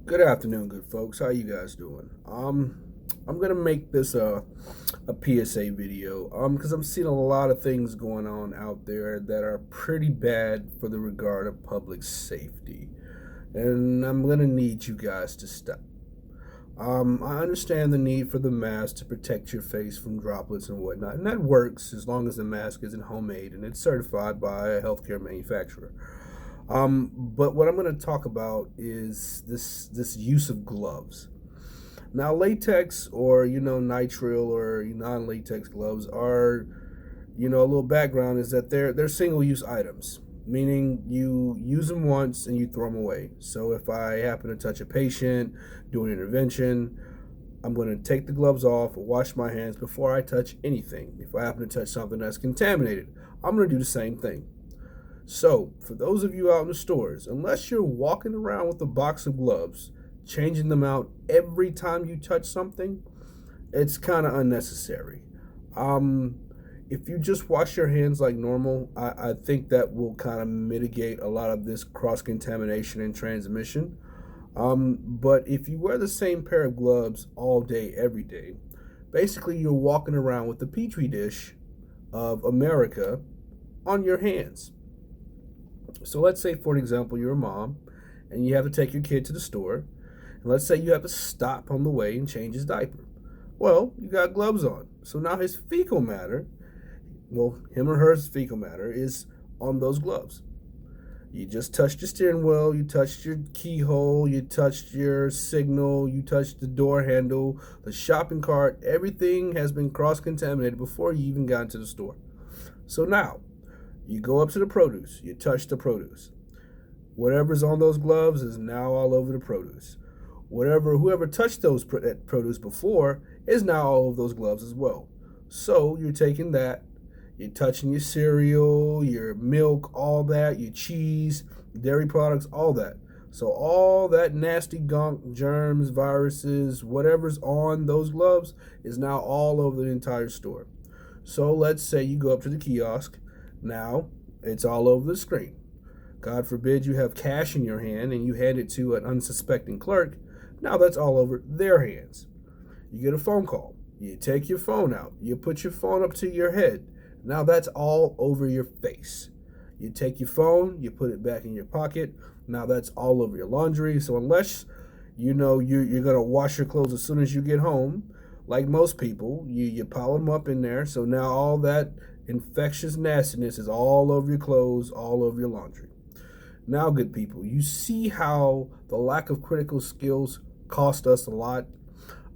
Good afternoon, good folks. How you guys doing? I'm gonna make this a PSA video because I'm seeing a lot of things going on out there that are pretty bad for the regard of public safety, and I'm gonna need you guys to stop. I understand the need for the mask to protect your face from droplets and whatnot, and that works as long as the mask isn't homemade and it's certified by a healthcare manufacturer. But what I'm going to talk about is this use of gloves. Now, latex or nitrile or non-latex gloves are a little background is that they're single-use items, meaning you use them once and you throw them away. So if I happen to touch a patient, do an intervention, I'm going to take the gloves off, wash my hands before I touch anything. If I happen to touch something that's contaminated, I'm going to do the same thing. So, for those of you out in the stores, unless you're walking around with a box of gloves, changing them out every time you touch something, it's kind of unnecessary. If you just wash your hands like normal, I think that will kind of mitigate a lot of this cross-contamination and transmission. But if you wear the same pair of gloves all day, every day, basically you're walking around with the petri dish of America on your hands. So let's say, for example, you're a mom and you have to take your kid to the store. And let's say you have to stop on the way and change his diaper. Well, you got gloves on. So now his fecal matter, well, him or her fecal matter is on those gloves. You just touched your steering wheel, you touched your keyhole, you touched your signal, you touched the door handle, the shopping cart. Everything has been cross-contaminated before you even got into the store. So now, you go up to the produce, you touch the produce. Whatever's on those gloves is now all over the produce. Whoever touched those produce before is now all over those gloves as well. So you're taking that, you're touching your cereal, your milk, all that, your cheese, dairy products, all that. So all that nasty gunk, germs, viruses, whatever's on those gloves is now all over the entire store. So let's say you go up to the kiosk. Now, it's all over the screen. God forbid you have cash in your hand and you hand it to an unsuspecting clerk. Now that's all over their hands. You get a phone call. You take your phone out. You put your phone up to your head. Now that's all over your face. You take your phone, you put it back in your pocket. Now that's all over your laundry. So unless you're going to wash your clothes as soon as you get home, like most people, you pile them up in there. So now all that infectious nastiness is all over your clothes, all over your laundry. Now, good people, you see how the lack of critical skills cost us a lot?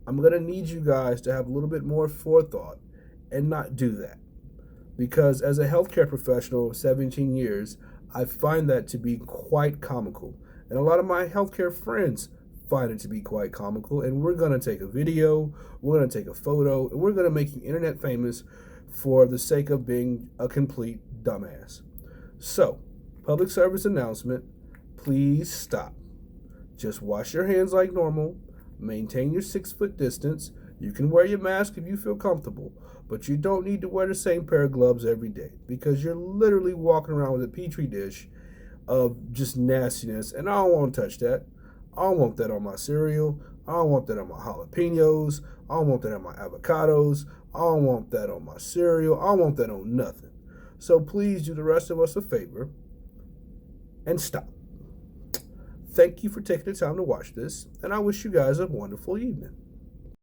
I'm going to need you guys to have a little bit more forethought and not do that. Because as a healthcare professional of 17 years, I find that to be quite comical. And a lot of my healthcare friends find it to be quite comical. And we're going to take a video, we're going to take a photo, and we're going to make you internet famous for the sake of being a complete dumbass. So, public service announcement, please stop. Just wash your hands like normal, maintain your 6-foot distance. You can wear your mask if you feel comfortable, but you don't need to wear the same pair of gloves every day because you're literally walking around with a petri dish of just nastiness, and I don't want to touch that. I don't want that on my cereal. I don't want that on my jalapenos. I don't want that on my avocados. I don't want that on my cereal. I don't want that on nothing. So please do the rest of us a favor and stop. Thank you for taking the time to watch this, and I wish you guys a wonderful evening.